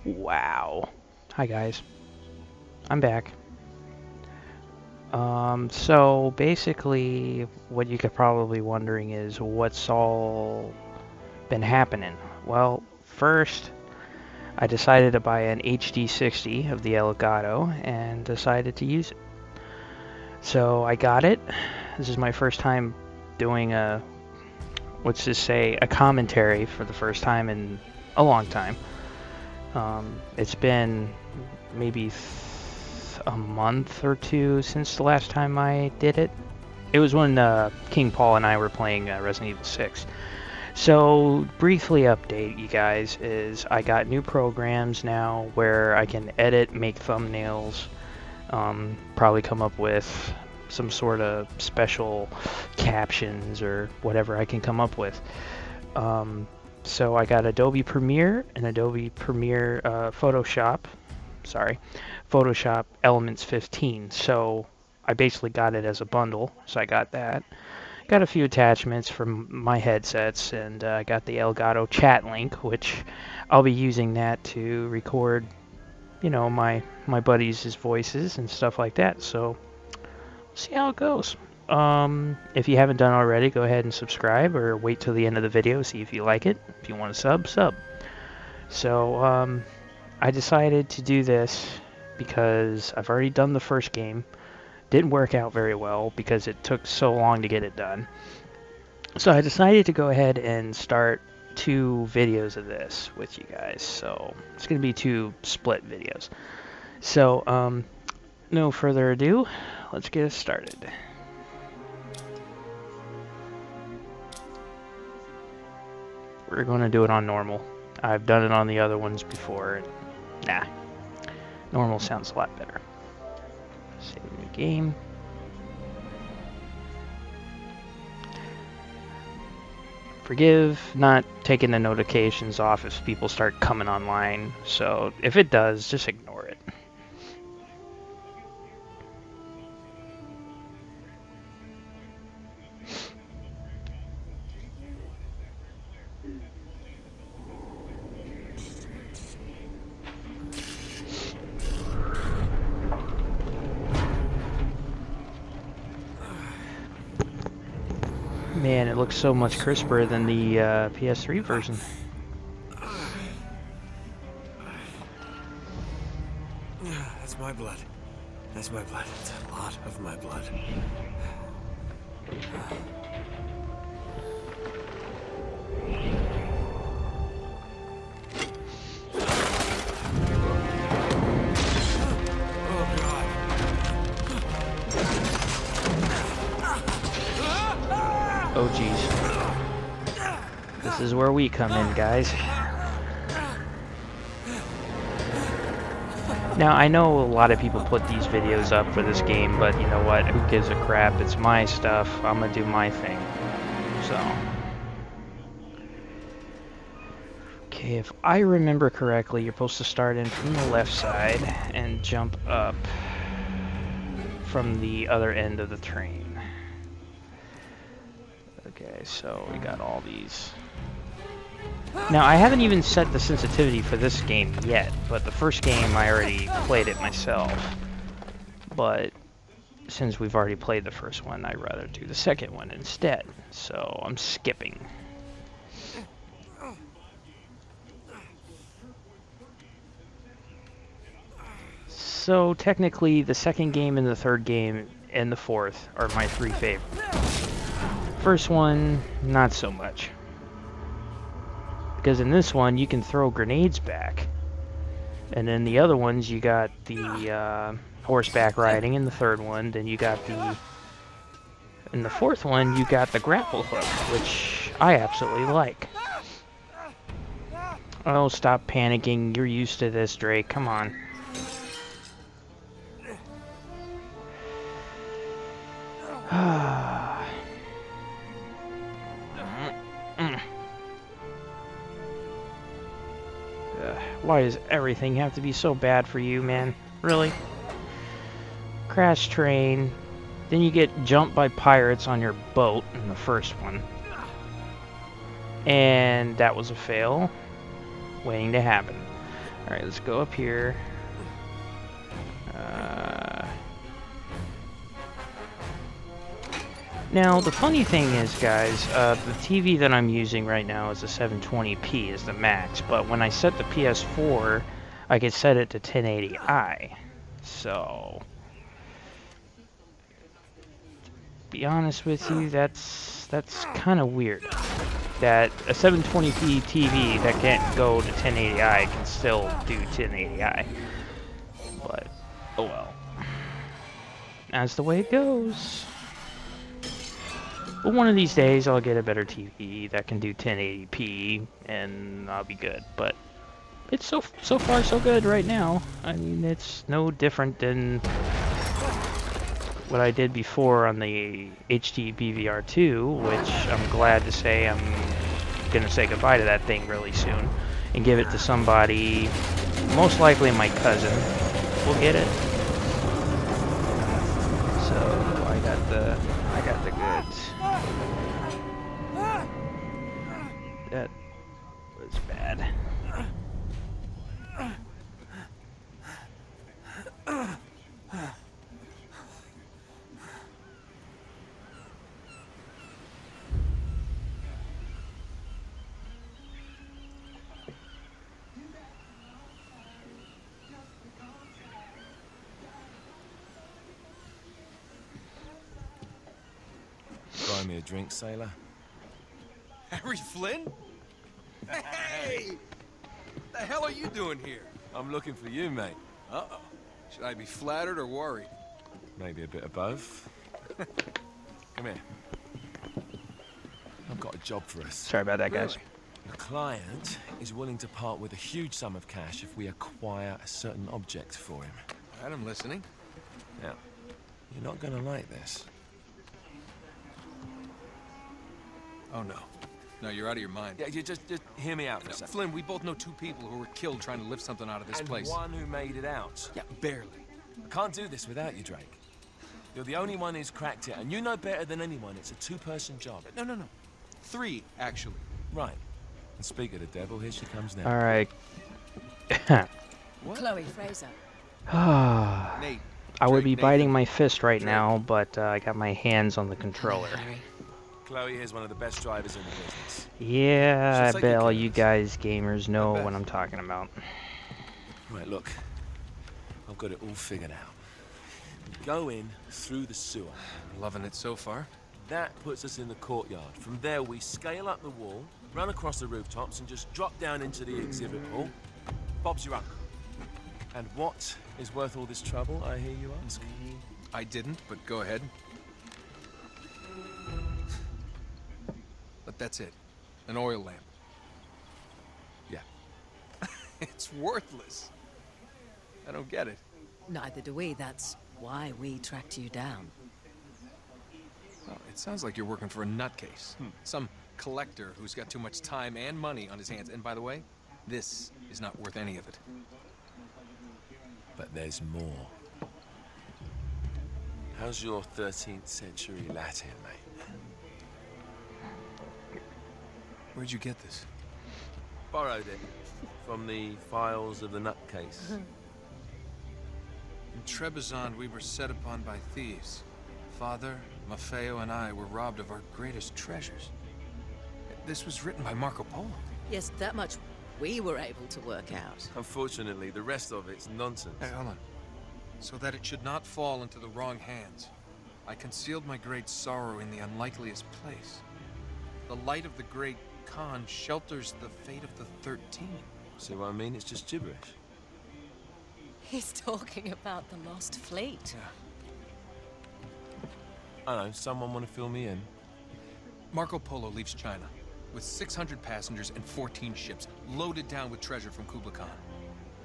Wow. Hi guys. I'm back. So basically what you could probably wondering is what's all been happening. Well, first I decided to buy an HD60 of the Elgato and decided to use it. So I got it. This is my first time doing let's just say a commentary for the first time in a long time. It's been maybe a month or two since the last time I did it. It was when King Paul and I were playing Resident Evil 6. So, briefly update you guys is I got new programs now where I can edit, make thumbnails, probably come up with some sort of special captions or whatever I can come up with. So I got Adobe Premiere and Adobe Premiere Photoshop Elements 15. So I basically got it as a bundle, so I got that. Got a few attachments from my headsets, and I got the Elgato chat link, which I'll be using that to record, my buddies' voices and stuff like that. So see how it goes. If you haven't done already, go ahead and subscribe, or wait till the end of the video, see if you like it. If you want to sub. So I decided to do this because I've already done the first game. Didn't work out very well because it took so long to get it done. So I decided to go ahead and start 2 videos of this with you guys. So it's going to be 2 split videos. So no further ado, let's get started. We're going to do it on normal. I've done it on the other ones before. Nah, normal sounds a lot better. Save new game. Forgive not taking the notifications off if people start coming online. So if it does, just ignore it. Man, it looks so much crisper than the PS3 version. That's my blood. That's my blood. It's a lot of my blood. Oh geez. This is where we come in, guys. Now, I know a lot of people put these videos up for this game, but you know what? Who gives a crap? It's my stuff. I'm gonna do my thing. So. Okay, if I remember correctly, you're supposed to start in from the left side and jump up from the other end of the train. Okay, so we got all these. Now, I haven't even set the sensitivity for this game yet, but the first game I already played it myself. But since we've already played the first one, I'd rather do the second one instead. So I'm skipping. So technically, the second game and the third game and the fourth are my 3 favorites. First one, not so much. Because in this one, you can throw grenades back. And then the other ones, you got the horseback riding in the third one. Then you got in the fourth one, you got the grapple hook, which I absolutely like. Oh, stop panicking. You're used to this, Drake. Come on. Why does everything have to be so bad for you, man? Really? Crash train. Then you get jumped by pirates on your boat in the first one. And that was a fail. Waiting to happen. Alright, let's go up here. Now, the funny thing is, guys, the TV that I'm using right now is a 720p is the max, but when I set the PS4, I could set it to 1080i. So, be honest with you, that's kind of weird. That a 720p TV that can't go to 1080i can still do 1080i. But, oh well. That's the way it goes. But one of these days I'll get a better TV that can do 1080p and I'll be good. But it's so far so good right now. I mean, it's no different than what I did before on the HD BVR2, which I'm glad to say I'm gonna say goodbye to that thing really soon and give it to somebody, most likely my cousin will get it. So I got the goods. That was bad. Buy me a drink, sailor. Harry Flynn? Hey! What the hell are you doing here? I'm looking for you, mate. Uh-oh. Should I be flattered or worried? Maybe a bit of both. Come here. I've got a job for us. Sorry about that, guys. Really? The client is willing to part with a huge sum of cash if we acquire a certain object for him. All right, I'm listening. Now, you're not gonna like this. Oh, no. No, you're out of your mind. Yeah, you just hear me out for No, a second. Flynn, we both know two people who were killed trying to lift something out of this And place. one who made it out. Yeah, barely. I can't do this without you, Drake. You're the only one who's cracked it, and you know better than anyone it's a two-person job. No. 3, actually. Right. And speak of the devil, here she comes now. Alright. What? Chloe Fraser. Nate. I would be Drake, biting Nathan. my fist right Drake. now, but I got my hands on the controller. Harry. Chloe is one of the best drivers in the business. Yeah, She'll I take bet your all clothes. you guys gamers know bet. what I'm talking about. Right, look. I've got it all figured out. Go in through the sewer. Loving it so far. That puts us in the courtyard. From there, we scale up the wall, run across the rooftops, and just drop down into the exhibit hall. Bob's your uncle. And what is worth all this trouble, I hear you ask? I didn't, but go ahead. But that's it. An oil lamp. Yeah. It's worthless. I don't get it. Neither do we. That's why we tracked you down. Well, it sounds like you're working for a nutcase. Some collector who's got too much time and money on his hands. And by the way, this is not worth any of it. But there's more. How's your 13th century Latin, mate? Where'd you get this? Borrowed it from the files of the nutcase. In Trebizond, we were set upon by thieves. Father, Maffeo, and I were robbed of our greatest treasures. This was written by Marco Polo. Yes, that much we were able to work out. Unfortunately, the rest of it's nonsense. Hey, hold on. So that it should not fall into the wrong hands, I concealed my great sorrow in the unlikeliest place. The light of the great Khan shelters the fate of the 13. See what I mean? It's just gibberish. He's talking about the lost fleet. Yeah. I know, someone want to fill me in? Marco Polo leaves China with 600 passengers and 14 ships loaded down with treasure from Kublai Khan.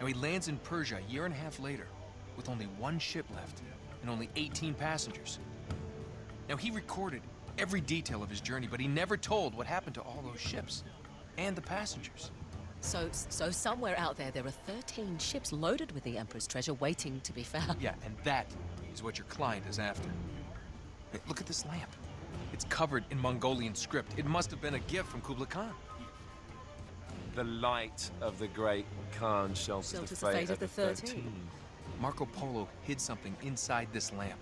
Now he lands in Persia a year and a half later with only one ship left and only 18 passengers. Now he recorded every detail of his journey, but he never told what happened to all those ships and the passengers. So somewhere out there are 13 ships loaded with the Emperor's treasure waiting to be found. Yeah, and that is what your client is after. Hey, look at this lamp. It's covered in Mongolian script. It must have been a gift from Kublai Khan. The light of the great Khan shelters the fate of the 13. Marco Polo hid something inside this lamp.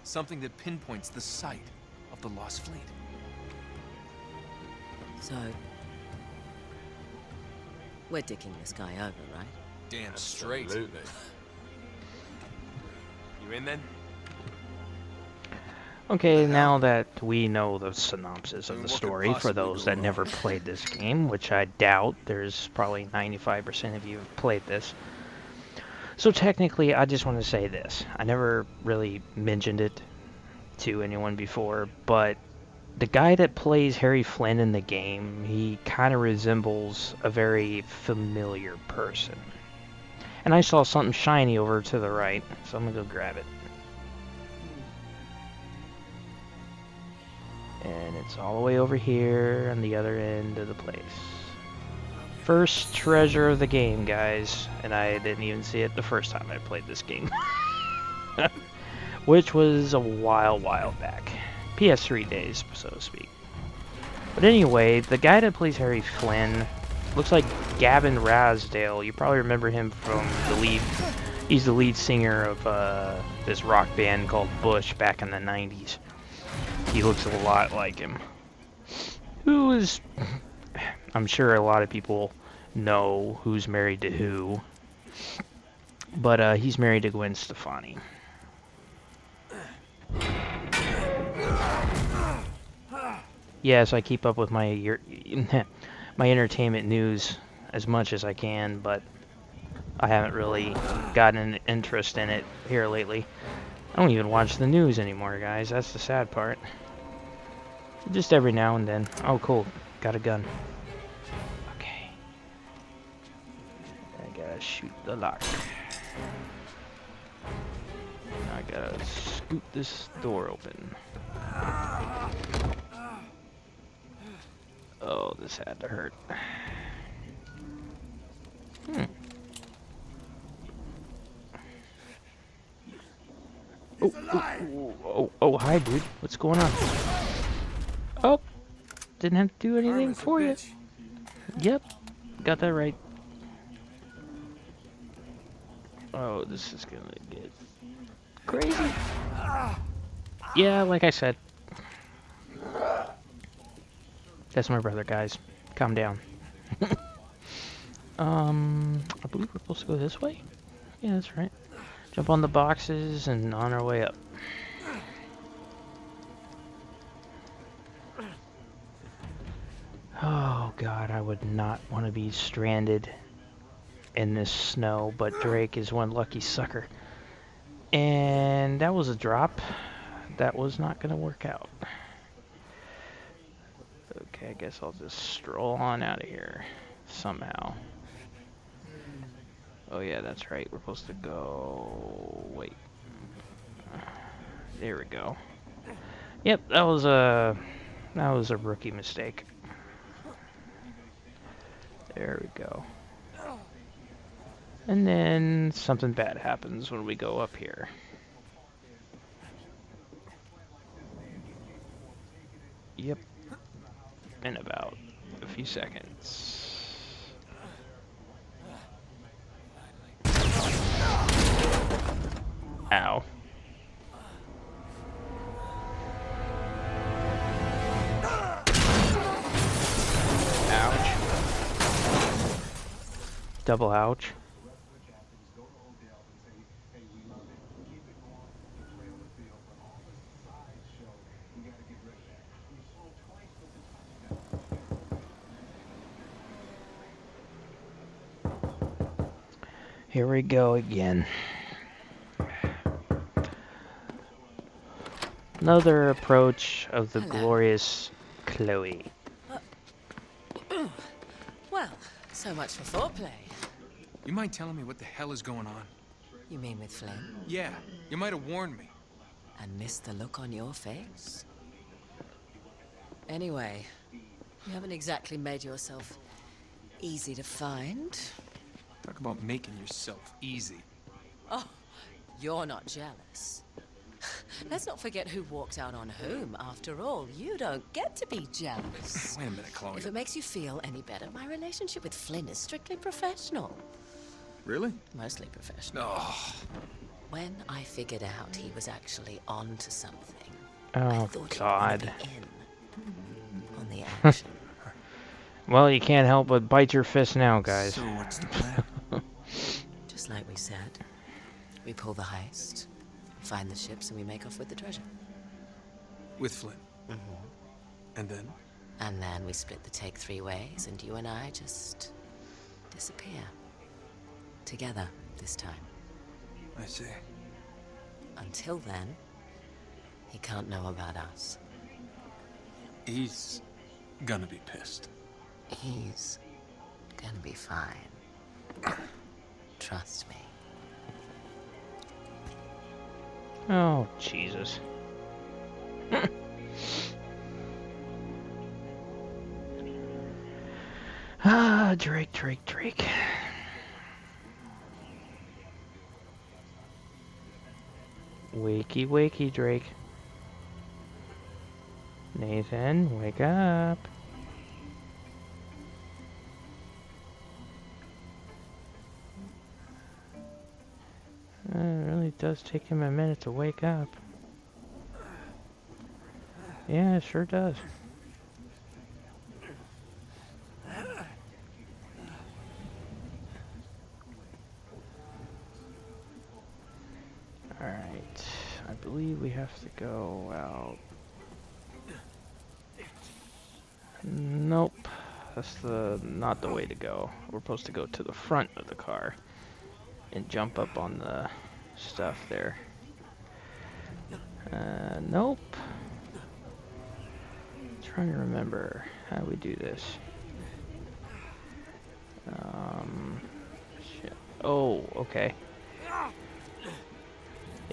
Something that pinpoints the site of the lost fleet. So, we're dicking this guy over, right? Damn straight. Absolutely. You in then? Okay, now that we know the synopsis of the What could story, for possibly those go that wrong? never played this game, which I doubt, there's probably 95% of you have played this. So technically, I just want to say this. I never really mentioned it to anyone before, but the guy that plays Harry Flynn in the game, he kind of resembles a very familiar person. And I saw something shiny over to the right, so I'm gonna go grab it. And it's all the way over here on the other end of the place. First treasure of the game, guys. And I didn't even see it the first time I played this game. Which was a while back. PS3 days, so to speak. But anyway, the guy that plays Harry Flynn looks like Gavin Rasdale. You probably remember him from the lead. He's the lead singer of this rock band called Bush back in the 90s. He looks a lot like him. Who is... I'm sure a lot of people know who's married to who. But he's married to Gwen Stefani. Yes, I keep up with my my entertainment news as much as I can, but I haven't really gotten an interest in it here lately. I don't even watch the news anymore, guys. That's the sad part. Just every now and then. Oh, cool. Got a gun. Okay. I gotta shoot the lock. I gotta scoot this door open. Oh, this had to hurt. Oh, hi, dude. What's going on? Oh, didn't have to do anything for you. Yep, got that right. Oh, this is gonna get crazy. Yeah, like I said. That's my brother, guys. Calm down. I believe we're supposed to go this way? Yeah, that's right. Jump on the boxes and on our way up. Oh god, I would not want to be stranded in this snow, but Drake is one lucky sucker. And that was a drop. That was not going to work out. Okay, I guess I'll just stroll on out of here somehow. Oh yeah, that's right. We're supposed to go... Wait. There we go. Yep, that was a rookie mistake. There we go. And then something bad happens when we go up here. Yep. In about a few seconds. Ow. Ouch. Double ouch. Here we go again. Another approach of the glorious Chloe. Well, so much for foreplay. You mind telling me what the hell is going on? You mean with Flynn? Yeah, you might have warned me. And missed the look on your face? Anyway, you haven't exactly made yourself easy to find. Talk about making yourself easy. Oh, you're not jealous. Let's not forget who walked out on whom. After all, you don't get to be jealous. Wait a minute, Chloe. If it makes you feel any better, my relationship with Flynn is strictly professional. Really? Mostly professional. Oh. When I figured out he was actually on to something, I Oh, thought God. he'd be in on the action. Well, you can't help but bite your fist now, guys. So what's the plan? Just like we said, we pull the heist, find the ships, and we make off with the treasure. With Flynn. Mm-hmm. And then? And then we split the take 3 ways, and you and I just disappear. Together, this time. I see. Until then, he can't know about us. He's gonna be pissed. He's gonna be fine. Trust me. Oh, Jesus. Ah, Drake. Wakey, Drake. Nathan, wake up. It really does take him a minute to wake up. Yeah, it sure does. Alright, I believe we have to go out. Nope, that's not the way to go. We're supposed to go to the front of the car and jump up on the stuff there. Nope. Trying to remember how we do this. Shit. Oh, okay.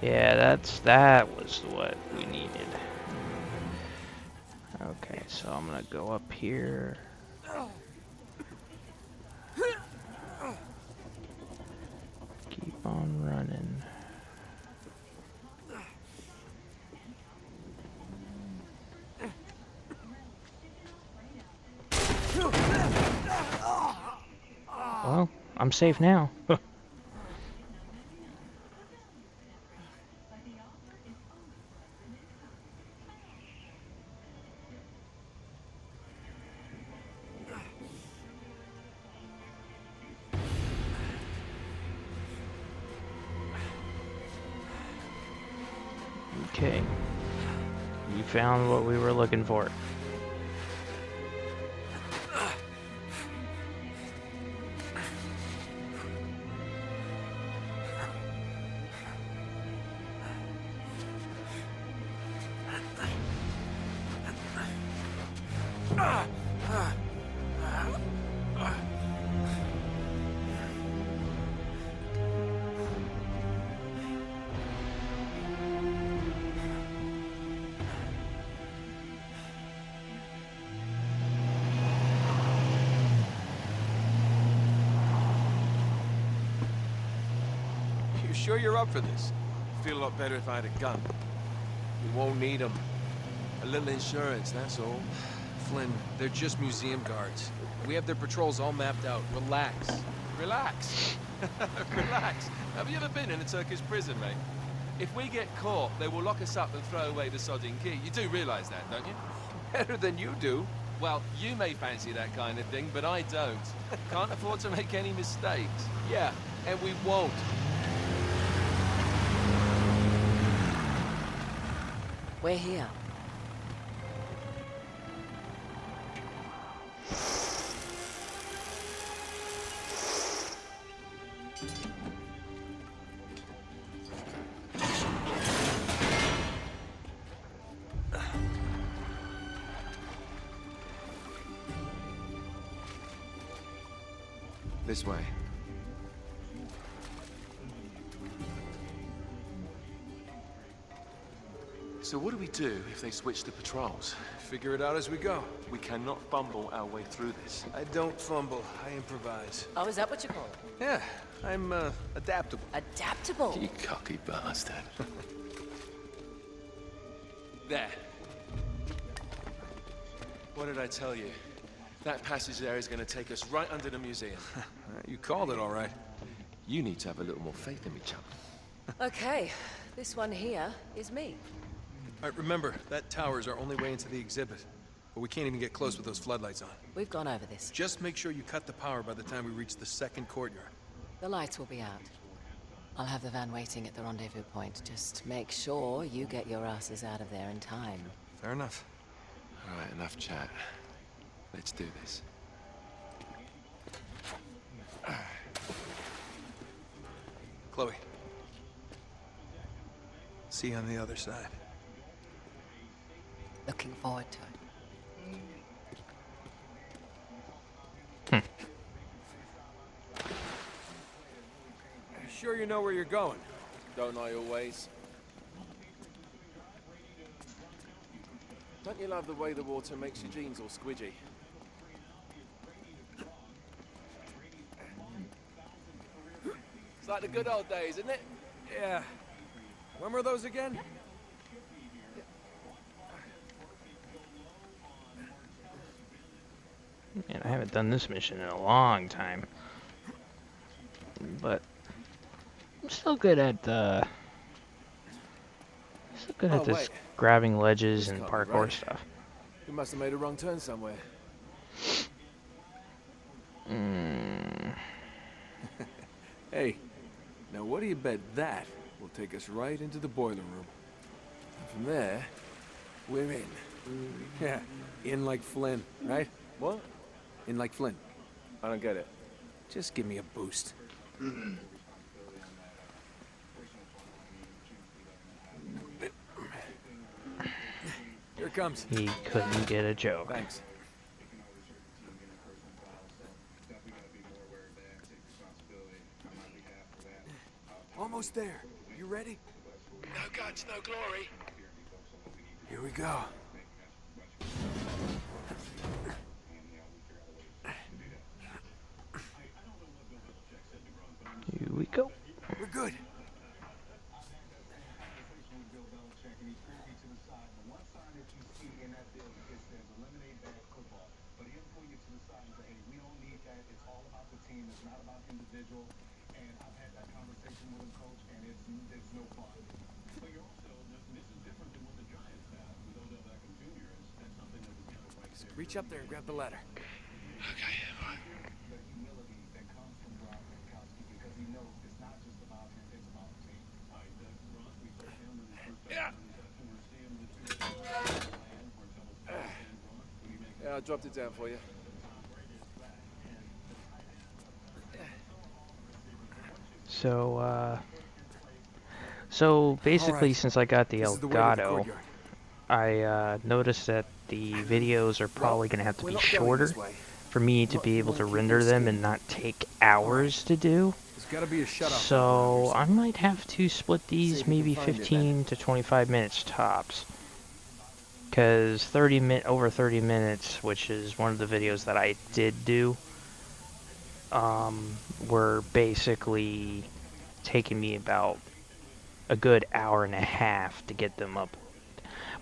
Yeah, that was what we needed. Okay, so I'm gonna go up here. Keep on running. Well, I'm safe now. Okay. You found what we were looking for. You sure you're up for this? Feel a lot better if I had a gun. We won't need them. A little insurance, that's all. Flynn, they're just museum guards. We have their patrols all mapped out. Relax. Relax. Relax. Have you ever been in a Turkish prison, mate? If we get caught, they will lock us up and throw away the sodding key. You do realise that, don't you? Better than you do. Well, you may fancy that kind of thing, but I don't. Can't afford to make any mistakes. Yeah, and we won't. We're here. This way. So what do we do if they switch the patrols? Figure it out as we go. We cannot fumble our way through this. I don't fumble, I improvise. Oh, is that what you call it? Yeah, I'm adaptable. Adaptable. You cocky bastard. There. What did I tell you? That passage there is going to take us right under the museum. You called it all right. You need to have a little more faith in me, chap. Okay, this one here is me. All right, remember, that tower is our only way into the exhibit. But we can't even get close with those floodlights on. We've gone over this. Just make sure you cut the power by the time we reach the second courtyard. The lights will be out. I'll have the van waiting at the rendezvous point. Just make sure you get your asses out of there in time. Fair enough. All right, enough chat. Let's do this. Chloe. See you on the other side. Looking forward to it. Sure you know where you're going? Don't I always? Don't you love the way the water makes your jeans all squidgy? It's like the good old days, isn't it? Yeah. When were those again? Man, I haven't done this mission in a long time. But I'm still good at this wait. grabbing ledges This and can't be parkour right. stuff. You must have made a wrong turn somewhere. Hey, now what do you bet that will take us right into the boiler room? And from there, we're in. Yeah, in like Flynn, right? What? In like Flynn. I don't get it. Just give me a boost. Here it comes. He couldn't get a joke. Thanks. Almost there. You ready? No guts, no glory. Here we go. Here we go. We're good. Reach up there and grab the ladder. Yeah, I dropped it down for you. So basically, right. since I got the This is the way to the Elgato, courtyard. I noticed that the videos are probably going to have to We're be not going shorter this way. for me to Look, be you able wanna to keep render your them speed. and not take hours to do. There's gotta be a shut-off. So I might have to split See these if you maybe can find it, 15 to 25 minutes tops. Because over 30 minutes, which is one of the videos that I did do, were basically taking me about a good hour and a half to get them up.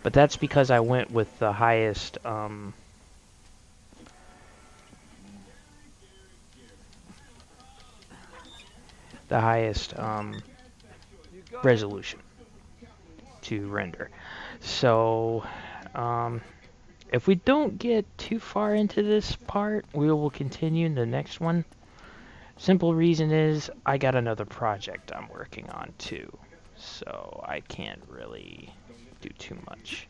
But that's because I went with the highest resolution to render. So if we don't get too far into this part, we will continue in the next one. Simple reason is I got another project I'm working on too, so I can't really do too much.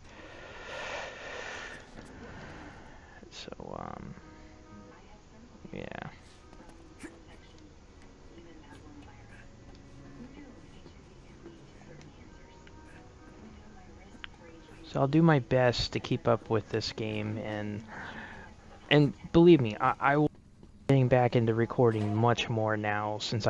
So yeah. So I'll do my best to keep up with this game, and believe me, I will be getting back into recording much more now since I